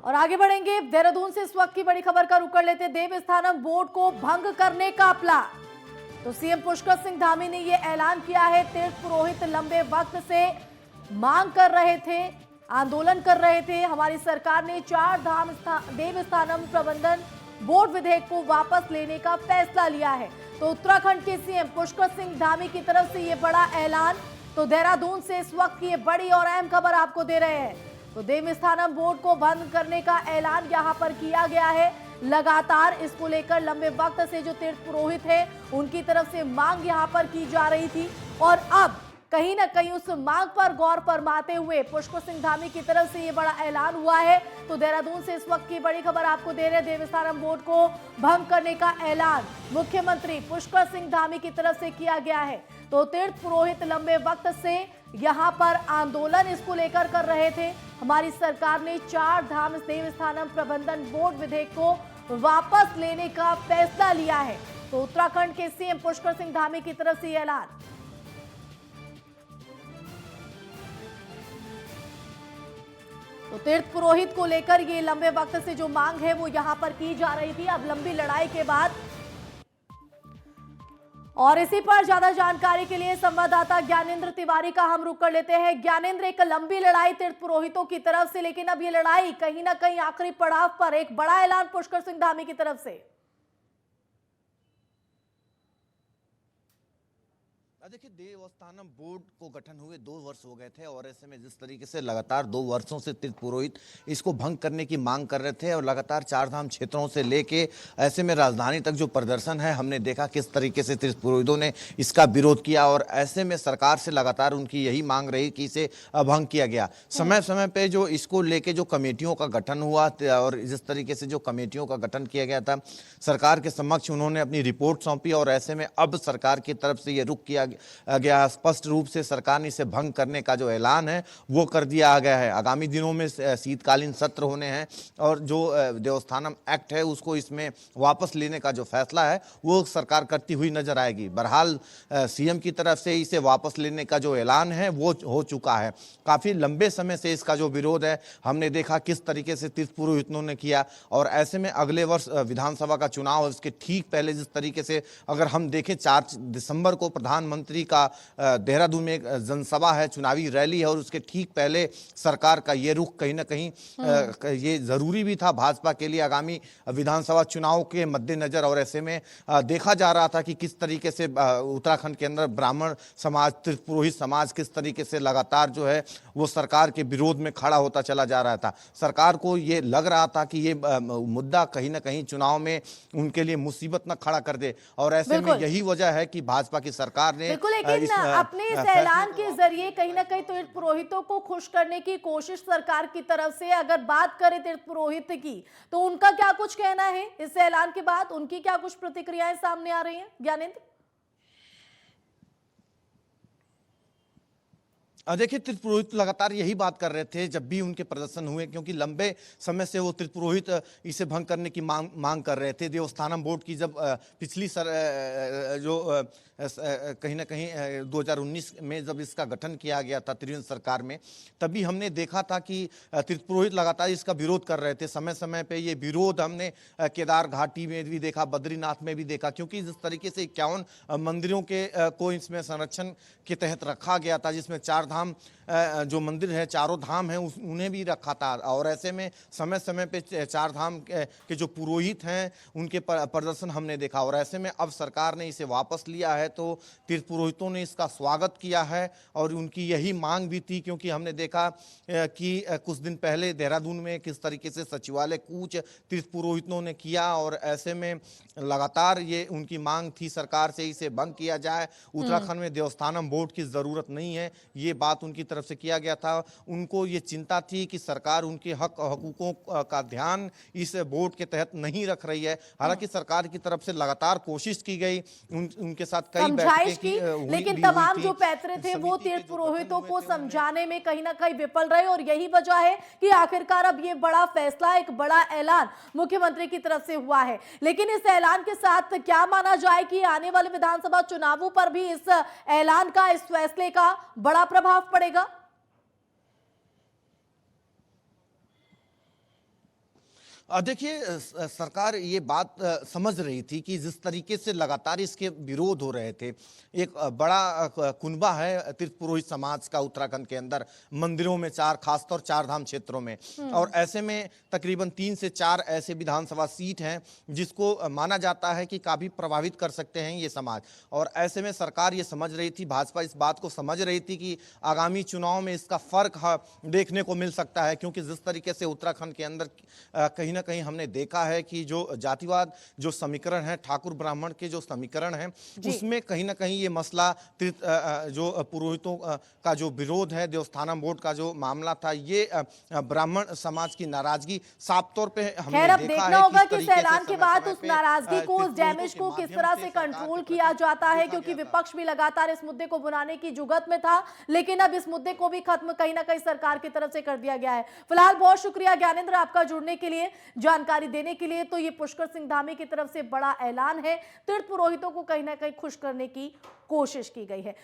और आगे बढ़ेंगे। देहरादून से इस वक्त की बड़ी खबर का रुख कर लेते। देवस्थानम बोर्ड को भंग करने का प्लान। तो सीएम पुष्कर सिंह धामी ने यह ऐलान किया है। तीर्थ पुरोहित लंबे वक्त से मांग कर रहे थे, आंदोलन कर रहे थे। हमारी सरकार ने चार धाम देवस्थानम प्रबंधन बोर्ड विधेयक को वापस लेने का फैसला लिया है। तो उत्तराखंड के सीएम पुष्कर सिंह धामी की तरफ से यह बड़ा ऐलान। तो देहरादून से इस वक्त की ये बड़ी और अहम खबर आपको दे रहे हैं। तो देवस्थानम बोर्ड को बंद करने का ऐलान यहां पर किया गया है। लगातार इसको लेकर लंबे वक्त से जो तीर्थ पुरोहित है उनकी तरफ से मांग यहां पर की जा रही थी और अब कहीं ना कहीं उस मांग पर गौर फरमाते हुए पुष्कर सिंह धामी की तरफ से ये बड़ा ऐलान हुआ है। तो देहरादून से इस वक्त की बड़ी खबर आपको दे रहे हैं। देवस्थानम बोर्ड को भंग करने का ऐलान मुख्यमंत्री पुष्कर सिंह धामी की तरफ से किया गया है। तो तीर्थ पुरोहित लंबे वक्त से यहां पर आंदोलन इसको लेकर कर रहे थे। हमारी सरकार ने चार धाम देवस्थानम प्रबंधन बोर्ड विधेयक को वापस लेने का फैसला लिया है। तो उत्तराखंड के सीएम पुष्कर सिंह धामी की तरफ से ऐलान। तो तीर्थ पुरोहित को लेकर ये लंबे वक्त से जो मांग है वो यहां पर की जा रही थी। अब लंबी लड़ाई के बाद और इसी पर ज्यादा जानकारी के लिए संवाददाता ज्ञानेंद्र तिवारी का हम रुख कर लेते हैं। ज्ञानेंद्र, एक लंबी लड़ाई तीर्थ पुरोहितों की तरफ से, लेकिन अब ये लड़ाई कहीं ना कहीं आखिरी पड़ाव पर, एक बड़ा ऐलान पुष्कर सिंह धामी की तरफ से। देखिए, देवस्थानम बोर्ड को गठन हुए 2 वर्ष हो गए थे और ऐसे में जिस तरीके से लगातार 2 वर्षों से तीर्थ पुरोहित इसको भंग करने की मांग कर रहे थे और लगातार चार धाम क्षेत्रों से लेके ऐसे में राजधानी तक जो प्रदर्शन है हमने देखा किस तरीके से तीर्थ पुरोहितों ने इसका विरोध किया और ऐसे में सरकार से लगातार उनकी यही मांग रही कि इसे भंग किया गया। समय समय पे जो इसको लेके जो कमेटियों का गठन हुआ और जिस तरीके से जो कमेटियों का गठन किया गया था, सरकार के समक्ष उन्होंने अपनी रिपोर्ट सौंपी और ऐसे में अब सरकार की तरफ से ये रुख किया गया। स्पष्ट रूप से सरकार ने इसे भंग करने का जो ऐलान है वो कर दिया गया है। आगामी दिनों में शीतकालीन सत्र होने हैं और जो देवस्थानम एक्ट है उसको इसमें वापस लेने का जो फैसला है वो सरकार करती हुई नजर आएगी। बहरहाल सीएम की तरफ से इसे वापस लेने का जो ऐलान है वो हो चुका है। काफी लंबे समय से इसका जो विरोध है हमने देखा किस तरीके से तीर्थ पुरोहितों ने किया और ऐसे में अगले वर्ष विधानसभा का चुनाव है, उसके ठीक पहले जिस तरीके से अगर हम देखें 4 दिसंबर को प्रधानमंत्री का देहरादून में एक जनसभा है, चुनावी रैली है और उसके ठीक पहले सरकार का ये रुख कहीं ना कहीं ये जरूरी भी था भाजपा के लिए आगामी विधानसभा चुनाव के मद्देनजर। और ऐसे में देखा जा रहा था कि किस तरीके से उत्तराखंड के अंदर ब्राह्मण समाज, तीर्थ पुरोहित समाज किस तरीके से लगातार जो है वो सरकार के विरोध में खड़ा होता चला जा रहा था। सरकार को ये लग रहा था कि ये मुद्दा कहीं ना कहीं चुनाव में उनके लिए मुसीबत न खड़ा कर दे और ऐसे में यही वजह है कि भाजपा की सरकार ने लेकिन अपने इस ऐलान के जरिए कहीं ना कहीं तीर्थ पुरोहितों को खुश करने की कोशिश सरकार की तरफ से अगर बात करें तीर्थ पुरोहित की, तो उनका क्या कुछ कहना है इस ऐलान के बाद? उनकी क्या कुछ प्रतिक्रियाएं सामने आ रही हैं ज्ञानेंद्र? देखिए, तीर्थ पुरोहित लगातार यही बात कर रहे थे जब भी उनके प्रदर्शन हुए, क्योंकि लंबे समय से वो तीर्थ पुरोहित इसे भंग करने की मांग कर रहे थे। देवस्थानम बोर्ड की जब पिछली कहीं ना कहीं 2019 में जब इसका गठन किया गया था त्रिवेंद्र सरकार में, तभी हमने देखा था कि तीर्थ पुरोहित लगातार इसका विरोध कर रहे थे। समय समय पे ये विरोध हमने केदार घाटी में भी देखा, बद्रीनाथ में भी देखा, क्योंकि जिस तरीके से 51 मंदिरों के को इसमें संरक्षण के तहत रखा गया था, जिसमें 4 धाम जो मंदिर है, चारों धाम हैं उन्हें भी रखा था और ऐसे में समय समय पे 4 धाम के जो पुरोहित हैं उनके प्रदर्शन हमने देखा और ऐसे में अब सरकार ने इसे वापस लिया है तो तीर्थ पुरोहितों ने इसका स्वागत किया है और उनकी यही मांग भी थी, क्योंकि हमने देखा कि कुछ दिन पहले देहरादून में किस तरीके से सचिवालय कूच तीर्थ पुरोहितों ने किया और ऐसे में लगातार ये उनकी मांग थी सरकार से इसे बंद किया जाए। उत्तराखंड में देवस्थानम बोर्ड की जरूरत नहीं है, ये बात उनकी तरफ से किया गया था। उनको ये चिंता थी कि सरकार उनके हक हकूकों का ध्यान इस बोर्ड के तहत नहीं रख रही है। हालांकि सरकार की तरफ से लगातार कोशिश की गई, उनके साथ कई बैठकें की, लेकिन तमाम जो पैतरे थे वो तीर्थ पुरोहितों को समझाने में कहीं ना कहीं विफल रहे और यही वजह है कि आखिरकार अब ये बड़ा फैसला, एक बड़ा ऐलान मुख्यमंत्री की तरफ से हुआ है। लेकिन इस ऐलान के साथ क्या माना जाए कि आने वाले विधानसभा चुनावों पर भी इस ऐलान का, इस फैसले का बड़ा प्रभाव पड़ेगा? देखिए सरकार ये बात समझ रही थी कि जिस तरीके से लगातार इसके विरोध हो रहे थे, एक बड़ा कुनबा है तीर्थ पुरोहित समाज का उत्तराखंड के अंदर, मंदिरों में चार, खासतौर चार धाम क्षेत्रों में, और ऐसे में तकरीबन 3 से 4 ऐसे विधानसभा सीट हैं जिसको माना जाता है कि काफी प्रभावित कर सकते हैं ये समाज। और ऐसे में सरकार ये समझ रही थी, भाजपा इस बात को समझ रही थी कि आगामी चुनाव में इसका फर्क देखने को मिल सकता है, क्योंकि जिस तरीके से उत्तराखंड के अंदर कहीं ना कहीं हमने देखा है कि जो जातिवाद जो समीकरण है, ठाकुर ब्राह्मण के जो समीकरण है, उसमें कहीं ना कहीं ये मसला जो पुरोहितों का जो विरोध है, देवस्थानम बोर्ड का जो मामला था, ये ब्राह्मण समाज की नाराजगी साफ तौर पे हमने खैर अब देखा देखना है होगा किस कि तरीके से ऐलान के समय बाद समय उस पे, नाराजगी को, उस तीर्थ डैमेज को पुरोहितों के किस तरह माध्यम से सरकार कंट्रोल के किया प्रति जाता है, देखा क्योंकि गया था। विपक्ष भी लगातार इस मुद्दे को बुलाने की जुगत में था, लेकिन अब इस मुद्दे को भी खत्म कहीं ना कहीं सरकार की तरफ से कर दिया गया है। फिलहाल बहुत शुक्रिया ज्ञानेंद्र आपका जुड़ने के लिए, जानकारी देने के लिए। तो ये पुष्कर सिंह धामी की तरफ से बड़ा ऐलान है, तीर्थ पुरोहितों को कहीं ना कहीं खुश करने की कोशिश की गई है।